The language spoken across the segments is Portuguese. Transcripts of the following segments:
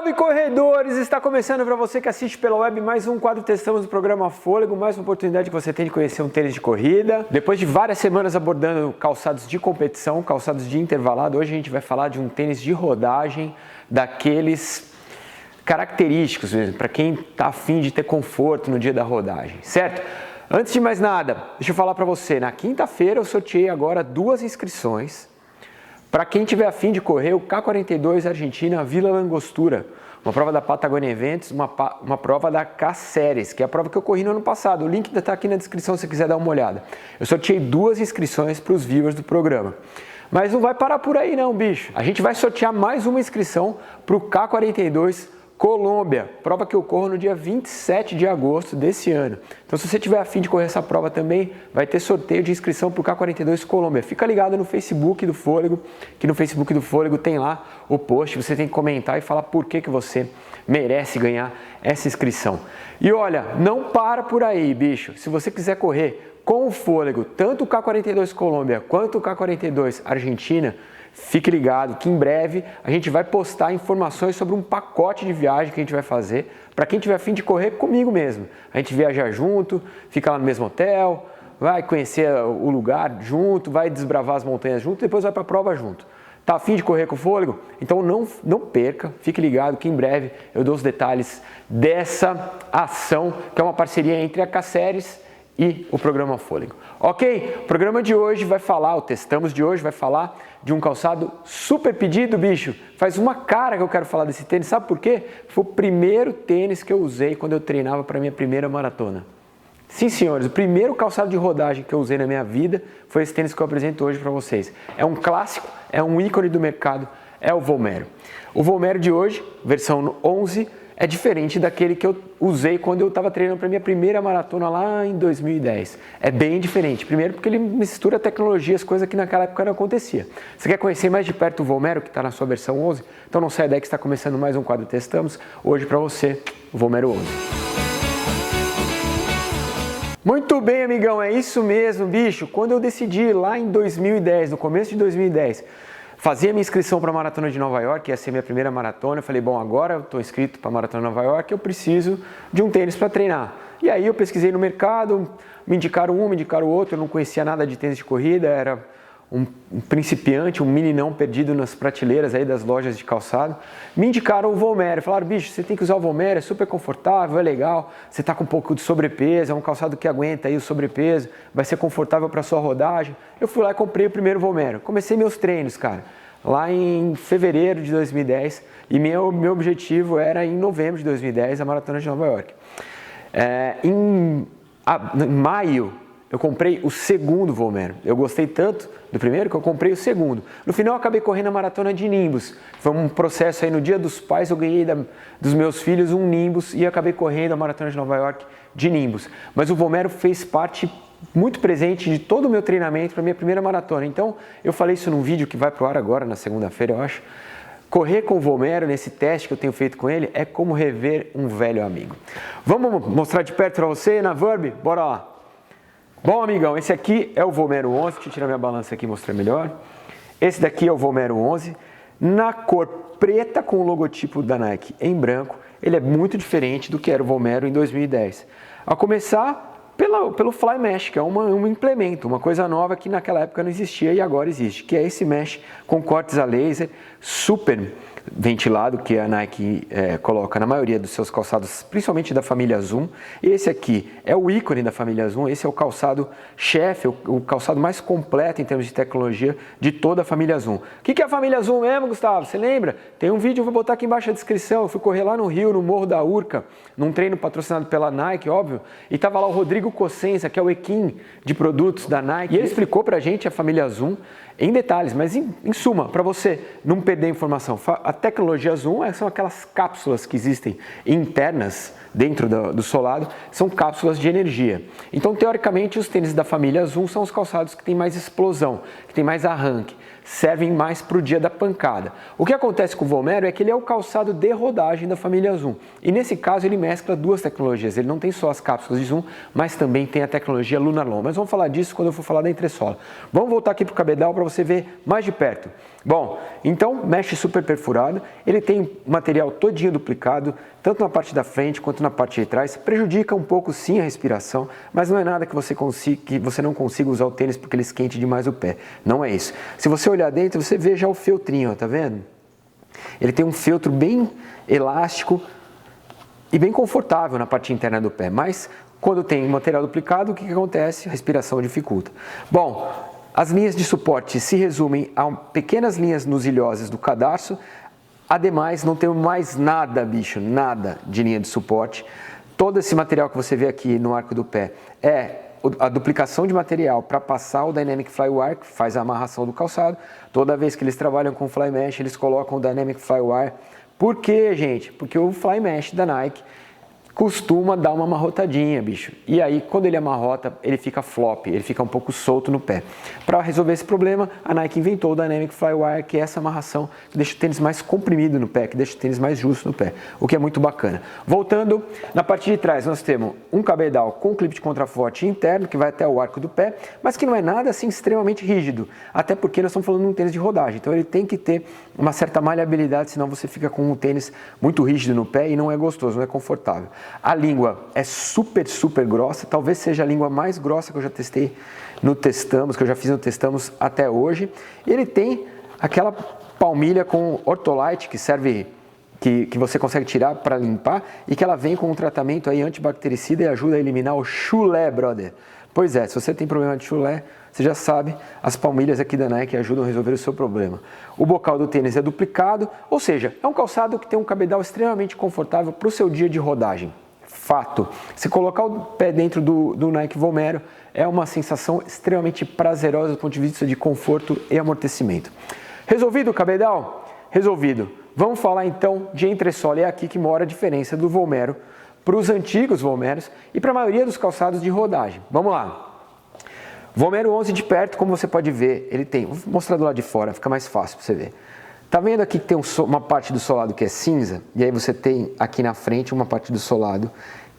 Salve corredores! Está começando para você que assiste pela web mais um quadro Testamos do programa Fôlego, mais uma oportunidade que você tem de conhecer um tênis de corrida. Depois de várias semanas abordando calçados de competição, calçados de intervalado, hoje a gente vai falar de um tênis de rodagem, daqueles característicos mesmo, para quem está afim de ter conforto no dia da rodagem, certo? Antes de mais nada, deixa eu falar para você, na quinta-feira eu sorteei agora 2 inscrições para quem tiver a fim de correr o K42 Argentina Vila Langostura, uma prova da Patagonia Eventos, uma prova da K-Series, que é a prova que eu corri no ano passado. O link está aqui na descrição se você quiser dar uma olhada. Eu sorteei 2 inscrições para os viewers do programa. Mas não vai parar por aí não, bicho. A gente vai sortear mais uma inscrição para o K42 Colômbia, prova que eu corro no dia 27 de agosto desse ano. Então, se você tiver a fim de correr essa prova também, vai ter sorteio de inscrição para o K42 Colômbia. Fica ligado no Facebook do Fôlego, que no Facebook do Fôlego tem lá o post. Você tem que comentar e falar por que você merece ganhar essa inscrição. E olha, não para por aí, bicho. Se você quiser correr com o Fôlego, tanto o K42 Colômbia quanto o K42 Argentina, fique ligado que em breve a gente vai postar informações sobre um pacote de viagem que a gente vai fazer para quem tiver a fim de correr comigo mesmo. A gente viaja junto, fica lá no mesmo hotel, vai conhecer o lugar junto, vai desbravar as montanhas junto, depois vai para a prova junto. Tá a fim de correr com Fôlego? Então não perca, fique ligado que em breve eu dou os detalhes dessa ação, que é uma parceria entre a K-Series e o programa Fôlego. Ok? O programa de hoje vai falar, o Testamos de hoje vai falar de um calçado super pedido, bicho. Faz uma cara que eu quero falar desse tênis, sabe por quê? Foi o primeiro tênis que eu usei quando eu treinava para minha primeira maratona. Sim, senhores, o primeiro calçado de rodagem que eu usei na minha vida foi esse tênis que eu apresento hoje para vocês. É um clássico, é um ícone do mercado, é o Vomero. O Vomero de hoje, versão 11, é diferente daquele que eu usei quando eu estava treinando para minha primeira maratona lá em 2010. É bem diferente. Primeiro porque ele mistura tecnologias, coisa que naquela época não acontecia. Você quer conhecer mais de perto o Vomero, que está na sua versão 11? Então não sai daí que está começando mais um quadro Testamos. Hoje para você, o Vomero 11. Muito bem, amigão, é isso mesmo, bicho. Quando eu decidi lá em 2010, no começo de 2010, fazia minha inscrição para a Maratona de Nova York, ia ser minha primeira maratona. Eu falei, bom, agora eu estou inscrito para a Maratona de Nova York, eu preciso de um tênis para treinar. E aí eu pesquisei no mercado, me indicaram um, me indicaram outro, eu não conhecia nada de tênis de corrida, era um principiante, um meninão perdido nas prateleiras aí das lojas de calçado. Me indicaram o Vomero, falaram, bicho, você tem que usar o Vomero, é super confortável, é legal, você está com um pouco de sobrepeso, é um calçado que aguenta aí o sobrepeso, vai ser confortável para sua rodagem. Eu fui lá e comprei o primeiro Vomero, comecei meus treinos, cara, lá em fevereiro de 2010, e meu objetivo era em novembro de 2010, a Maratona de Nova York. Em maio, eu comprei o segundo Vomero. Eu gostei tanto do primeiro que eu comprei o segundo. No final eu acabei correndo a maratona de Nimbus. Foi um processo aí no Dia dos Pais, eu ganhei dos meus filhos um Nimbus e acabei correndo a maratona de Nova York de Nimbus. Mas o Vomero fez parte muito presente de todo o meu treinamento para minha primeira maratona. Então eu falei isso num vídeo que vai pro ar agora na segunda-feira, eu acho. Correr com o Vomero, nesse teste que eu tenho feito com ele, é como rever um velho amigo. Vamos mostrar de perto para você na Verb? Bora lá. Bom, amigão, esse aqui é o Vomero 11, deixa eu tirar minha balança aqui e mostrar melhor. Esse daqui é o Vomero 11, na cor preta com o logotipo da Nike em branco. Ele é muito diferente do que era o Vomero em 2010. A começar pelo Fly Mesh, que é um implemento, uma coisa nova que naquela época não existia e agora existe, que é esse mesh com cortes a laser, super ventilado, que a Nike coloca na maioria dos seus calçados, principalmente da família Zoom. Esse aqui é o ícone da família Zoom, esse é o calçado chefe, o calçado mais completo em termos de tecnologia de toda a família Zoom. O que é a família Zoom mesmo, Gustavo? Você lembra? Tem um vídeo, eu vou botar aqui embaixo na descrição, eu fui correr lá no Rio, no Morro da Urca, num treino patrocinado pela Nike, óbvio, e tava lá o Rodrigo Cossenza, que é o equim de produtos da Nike, e ele explicou pra gente a família Zoom em detalhes, mas em suma, para você não perder informação, a tecnologia Zoom são aquelas cápsulas que existem internas dentro do solado, são cápsulas de energia. Então, teoricamente, os tênis da família Zoom são os calçados que têm mais explosão, que têm mais arranque, servem mais para o dia da pancada. O que acontece com o Vomero é que ele é o calçado de rodagem da família Zoom. E nesse caso ele mescla 2 tecnologias, ele não tem só as cápsulas de Zoom, mas também tem a tecnologia Lunarlon. Mas vamos falar disso quando eu for falar da entressola. Vamos voltar aqui para o cabedal para você ver mais de perto. Bom, então mesh super perfurado, ele tem material todinho duplicado, tanto na parte da frente quanto na parte de trás. Prejudica um pouco sim a respiração, mas não é nada que você não consiga usar o tênis porque ele esquente demais o pé. Não é isso. Se você olhar dentro, você vê já o feltrinho, ó, tá vendo? Ele tem um feltro bem elástico e bem confortável na parte interna do pé, mas quando tem material duplicado, o que acontece? A respiração dificulta. Bom, as linhas de suporte se resumem a pequenas linhas nusilhosas do cadarço, ademais não temos mais nada, bicho, nada de linha de suporte. Todo esse material que você vê aqui no arco do pé é a duplicação de material para passar o Dynamic Flywire, que faz a amarração do calçado. Toda vez que eles trabalham com Fly Mesh, eles colocam o Dynamic Flywire. Por quê, gente? Porque o Fly Mesh da Nike costuma dar uma amarrotadinha, bicho. E aí, quando ele amarrota, ele fica flop, ele fica um pouco solto no pé. Para resolver esse problema, a Nike inventou o Dynamic Flywire, que é essa amarração que deixa o tênis mais comprimido no pé, que deixa o tênis mais justo no pé, o que é muito bacana. Voltando, na parte de trás nós temos um cabedal com clipe de contraforte interno, que vai até o arco do pé, mas que não é nada assim extremamente rígido, até porque nós estamos falando de um tênis de rodagem, então ele tem que ter uma certa maleabilidade, senão você fica com um tênis muito rígido no pé e não é gostoso, não é confortável. A língua é super grossa, talvez seja a língua mais grossa que eu já testei no Testamos, que eu já fiz no Testamos até hoje. Ele tem aquela palmilha com Ortholite que serve, que você consegue tirar para limpar e que ela vem com um tratamento aí antibactericida e ajuda a eliminar o chulé, brother. Pois é, se você tem problema de chulé, você já sabe, as palmilhas aqui da Nike ajudam a resolver o seu problema. O bocal do tênis é duplicado, ou seja, é um calçado que tem um cabedal extremamente confortável para o seu dia de rodagem. Fato. Se colocar o pé dentro do Nike Vomero, é uma sensação extremamente prazerosa do ponto de vista de conforto e amortecimento. Resolvido o cabedal? Resolvido. Vamos falar então de entressola. É aqui que mora a diferença do Vomero para os antigos Vomeros e para a maioria dos calçados de rodagem. Vamos lá. Vomero 11 de perto, como você pode ver, ele tem, vou mostrar do lado de fora, fica mais fácil para você ver. Tá vendo aqui que tem uma parte do solado que é cinza? E aí você tem aqui na frente uma parte do solado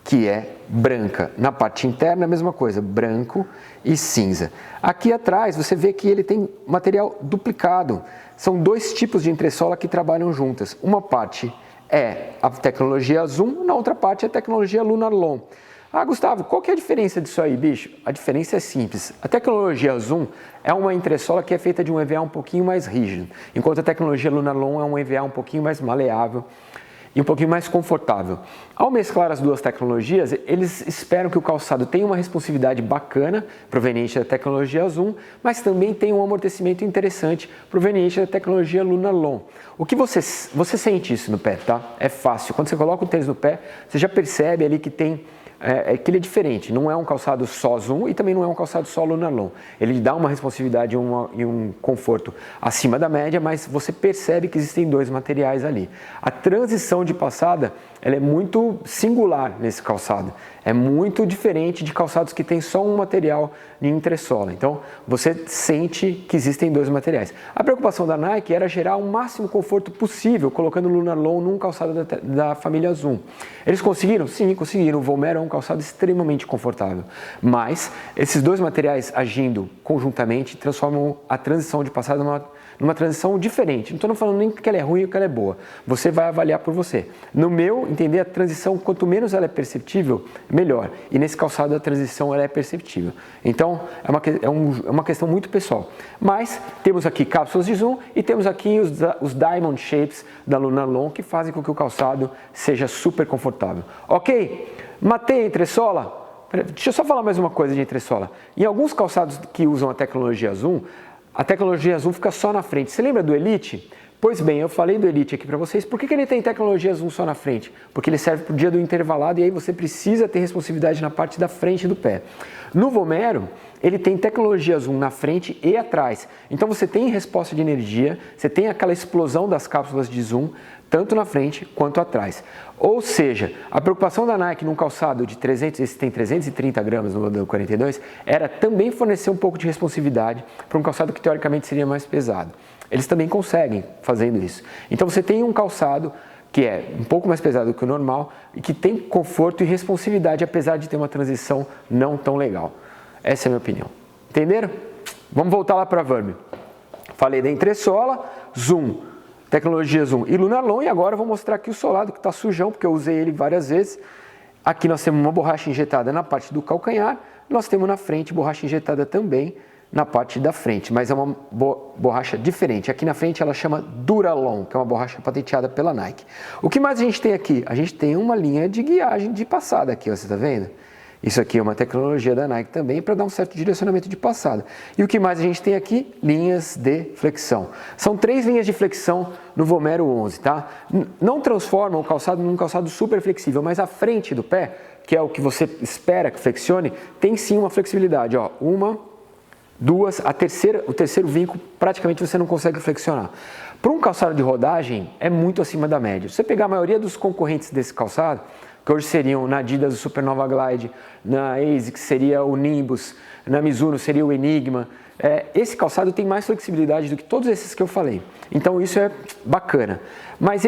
que é branca. Na parte interna a mesma coisa, branco e cinza. Aqui atrás você vê que ele tem material duplicado. São dois tipos de entressola que trabalham juntas. Uma parte é a tecnologia Zoom, na outra parte é a tecnologia Lunarlon. Ah, Gustavo, qual que é a diferença disso aí, bicho? A diferença é simples. A tecnologia Zoom é uma entressola que é feita de um EVA um pouquinho mais rígido, enquanto a tecnologia Lunarlon é um EVA um pouquinho mais maleável e um pouquinho mais confortável. Ao mesclar as duas tecnologias, eles esperam que o calçado tenha uma responsividade bacana, proveniente da tecnologia Zoom, mas também tenha um amortecimento interessante, proveniente da tecnologia Lunarlon. O que você sente isso no pé, tá? É fácil. Quando você coloca o tênis no pé, você já percebe ali que tem que ele é diferente, não é um calçado só Zoom e também não é um calçado só Lunarlon. Ele dá uma responsividade e um conforto acima da média, mas você percebe que existem dois materiais ali. A transição de passada, ela é muito singular nesse calçado. É muito diferente de calçados que tem só um material de entressola. Então, você sente que existem dois materiais. A preocupação da Nike era gerar o máximo conforto possível, colocando o Lunarlon num calçado da família Zoom. Eles conseguiram? Sim, conseguiram. O Vomero é um calçado extremamente confortável. Mas, esses dois materiais agindo conjuntamente transformam a transição de passada numa transição diferente. Não estou falando nem que ela é ruim ou que ela é boa. Você vai avaliar por você. No meu entender, a transição, quanto menos ela é perceptível, melhor. E nesse calçado a transição ela é perceptível. Então, é uma questão muito pessoal. Mas temos aqui cápsulas de zoom e temos aqui os Diamond Shapes da Lunarlon que fazem com que o calçado seja super confortável. Ok? Matei a entressola? Deixa eu só falar mais uma coisa de entressola. Em alguns calçados que usam a tecnologia Zoom, a tecnologia Zoom fica só na frente. Você lembra do Elite? Pois bem, eu falei do Elite aqui para vocês. Por que ele tem tecnologia Zoom só na frente? Porque ele serve para o dia do intervalado e aí você precisa ter responsividade na parte da frente do pé. No Vomero, ele tem tecnologia Zoom na frente e atrás. Então você tem resposta de energia, você tem aquela explosão das cápsulas de Zoom, tanto na frente quanto atrás. Ou seja, a preocupação da Nike num calçado de 300, esse tem 330 gramas no modelo 42, era também fornecer um pouco de responsividade para um calçado que teoricamente seria mais pesado. Eles também conseguem fazendo isso. Então você tem um calçado que é um pouco mais pesado que o normal e que tem conforto e responsividade, apesar de ter uma transição não tão legal. Essa é a minha opinião. Entenderam? Vamos voltar lá para a Vurb. Falei da entressola, Zoom, tecnologia Zoom e Lunarlon, e agora eu vou mostrar aqui o solado que está sujão, porque eu usei ele várias vezes. Aqui nós temos uma borracha injetada na parte do calcanhar, nós temos na frente borracha injetada também na parte da frente, mas é uma borracha diferente. Aqui na frente ela chama Duralon, que é uma borracha patenteada pela Nike. O que mais a gente tem aqui? A gente tem uma linha de guiagem de passada aqui, ó, você está vendo? Isso aqui é uma tecnologia da Nike também para dar um certo direcionamento de passada. E o que mais a gente tem aqui? Linhas de flexão. São 3 linhas de flexão no Vomero 11, tá? Não transforma o calçado num calçado super flexível, mas a frente do pé, que é o que você espera que flexione, tem sim uma flexibilidade, ó. Uma, duas, o terceiro vinco praticamente você não consegue flexionar. Para um calçado de rodagem é muito acima da média. Se você pegar a maioria dos concorrentes desse calçado, que hoje seriam na Adidas o Supernova Glide, na ASICS seria o Nimbus, na Mizuno seria o Enigma. Esse calçado tem mais flexibilidade do que todos esses que eu falei. Então isso é bacana. Mas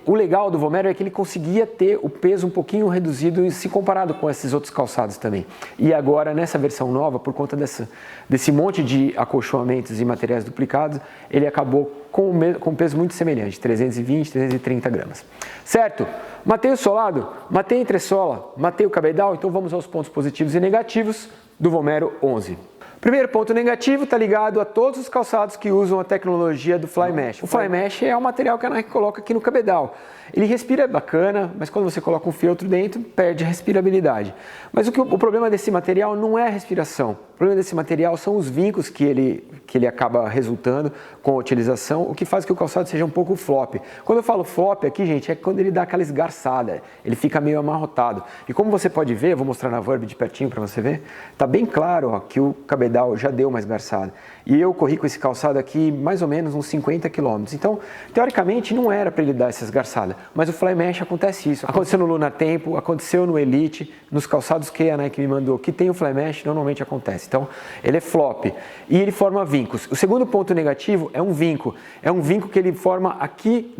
o legal do Vomero é que ele conseguia ter o peso um pouquinho reduzido se comparado com esses outros calçados também. E agora nessa versão nova, por conta desse monte de acolchoamentos e materiais duplicados, ele acabou com um peso muito semelhante, 320, 330 gramas. Certo? Matei o solado, matei a entressola, matei o cabedal, então vamos aos pontos positivos e negativos do Vomero 11. Primeiro ponto negativo está ligado a todos os calçados que usam a tecnologia do Fly Mesh. O Fly Mesh é o material que a Nike coloca aqui no cabedal. Ele respira bacana, mas quando você coloca um feltro dentro, perde a respirabilidade. Mas o problema desse material não é a respiração. O problema desse material são os vincos que ele acaba resultando com a utilização, o que faz que o calçado seja um pouco flop. Quando eu falo flop aqui, gente, é quando ele dá aquela esgarçada, ele fica meio amarrotado. E como você pode ver, eu vou mostrar na Vurb de pertinho para você ver, tá bem claro, ó, que o cabedal já deu uma esgarçada. E eu corri com esse calçado aqui mais ou menos uns 50 km. Então, teoricamente, não era para ele dar essa esgarçada. Mas o Fly Mesh acontece isso. Aconteceu no Lunar Tempo, aconteceu no Elite, nos calçados que a Nike me mandou, que tem o Fly Mesh, normalmente acontece. Então, ele é flop e ele forma vincos. O segundo ponto negativo é um vinco. É um vinco que ele forma aqui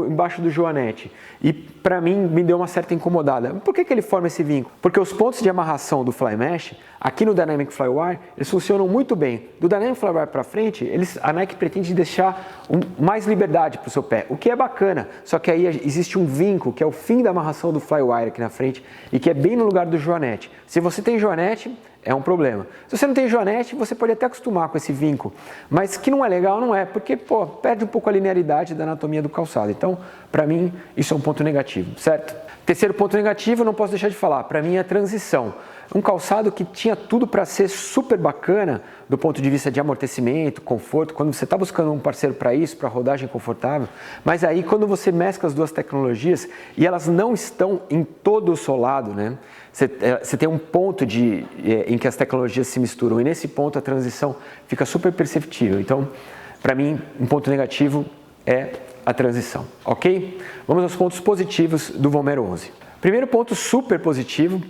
embaixo do joanete. E para mim, me deu uma certa incomodada. Por que ele forma esse vinco? Porque os pontos de amarração do Fly Mesh, aqui no Dynamic Flywire, eles funcionam muito bem. Do Dynamic Flywire para frente, a Nike pretende deixar mais liberdade para o seu pé, o que é bacana. Só que aí existe um vinco, que é o fim da amarração do Flywire aqui na frente, e que é bem no lugar do joanete. Se você tem joanete, é um problema. Se você não tem joanete, você pode até acostumar com esse vinco, mas que não é legal, não é, porque perde um pouco a linearidade da anatomia do calçado. Então, para mim, isso é um ponto negativo, certo? Terceiro ponto negativo, não posso deixar de falar, para mim é a transição. Um calçado que tinha tudo para ser super bacana do ponto de vista de amortecimento, conforto, quando você está buscando um parceiro para isso, para rodagem confortável, mas aí quando você mescla as duas tecnologias e elas não estão em todo o solado, né? Você tem um ponto em que as tecnologias se misturam e nesse ponto a transição fica super perceptível. Então, para mim, um ponto negativo é a transição, ok? Vamos aos pontos positivos do Vomero 11. Primeiro ponto super positivo,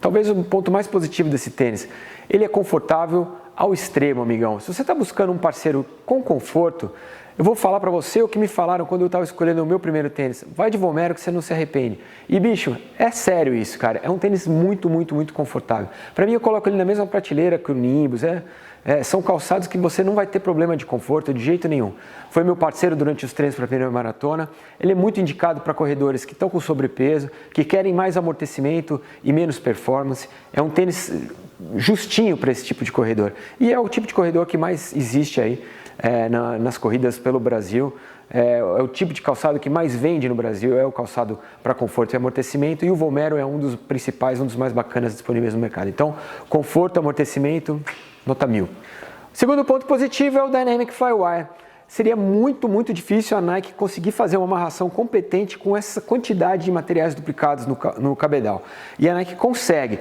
talvez o ponto mais positivo desse tênis, ele é confortável ao extremo, amigão. Se você está buscando um parceiro com conforto, eu vou falar para você o que me falaram quando eu estava escolhendo o meu primeiro tênis. Vai de Vomero que você não se arrepende. E bicho, é sério isso, cara. É um tênis muito, muito, muito confortável. Para mim, eu coloco ele na mesma prateleira que o Nimbus. São calçados que você não vai ter problema de conforto de jeito nenhum. Foi meu parceiro durante os treinos para a primeira maratona. Ele é muito indicado para corredores que estão com sobrepeso, que querem mais amortecimento e menos performance. É um tênis justinho para esse tipo de corredor. E é o tipo de corredor que mais existe aí nas corridas pelo Brasil. É o tipo de calçado que mais vende no Brasil, é o calçado para conforto e amortecimento, e o Vomero é um dos principais, um dos mais bacanas disponíveis no mercado. Então, conforto, amortecimento, nota 1000. Segundo ponto positivo é o Dynamic Flywire. Seria muito, muito difícil a Nike conseguir fazer uma amarração competente com essa quantidade de materiais duplicados no cabedal. E a Nike consegue.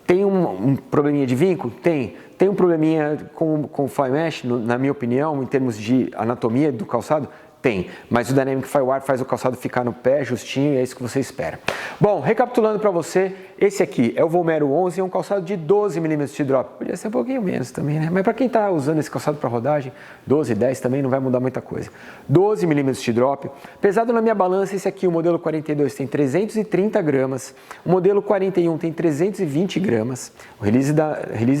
Tem um probleminha de vinco? Tem. Tem um probleminha com o Fly Mesh, na minha opinião, em termos de anatomia do calçado? Tem, mas o Dynamic Firewire faz o calçado ficar no pé justinho e é isso que você espera. Bom, recapitulando para você, esse aqui é o Vomero 11, é um calçado de 12 mm de drop. Podia ser um pouquinho menos também, né? Mas para quem está usando esse calçado para rodagem, 12, 10 também não vai mudar muita coisa. 12 mm de drop. Pesado na minha balança, esse aqui, o modelo 42 tem 330 gramas, o modelo 41 tem 320 gramas. O release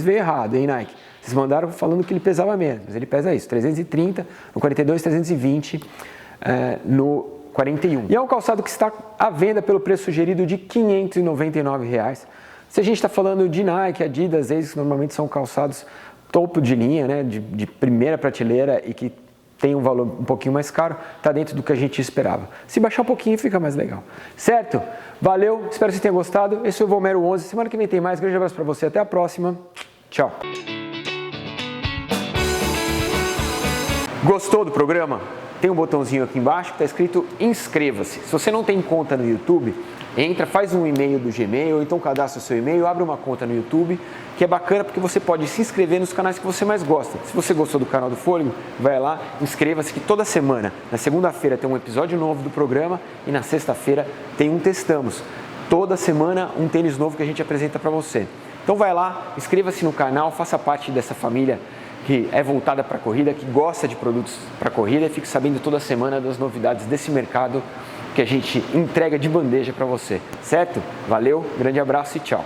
veio errado, hein, Nike? Vocês mandaram falando que ele pesava menos, mas ele pesa isso, 330, no 42, 320, no 41. E é um calçado que está à venda pelo preço sugerido de R$ 599. Se a gente está falando de Nike, Adidas, ASICS, normalmente são calçados topo de linha, né, de primeira prateleira e que tem um valor um pouquinho mais caro, está dentro do que a gente esperava. Se baixar um pouquinho fica mais legal, certo? Valeu, espero que você tenha gostado. Esse é o Vomero 11, semana que vem tem mais. Grande abraço para você, até a próxima. Tchau. Gostou do programa? Tem um botãozinho aqui embaixo que está escrito inscreva-se. Se você não tem conta no YouTube, entra, faz um e-mail do Gmail, ou então cadastra o seu e-mail, abre uma conta no YouTube, que é bacana porque você pode se inscrever nos canais que você mais gosta. Se você gostou do canal do Fôlego, vai lá, inscreva-se, que toda semana, na segunda-feira tem um episódio novo do programa e na sexta-feira tem um Testamos. Toda semana um tênis novo que a gente apresenta para você. Então vai lá, inscreva-se no canal, faça parte dessa família que é voltada para a corrida, que gosta de produtos para a corrida e fique sabendo toda semana das novidades desse mercado que a gente entrega de bandeja para você, certo? Valeu, grande abraço e tchau!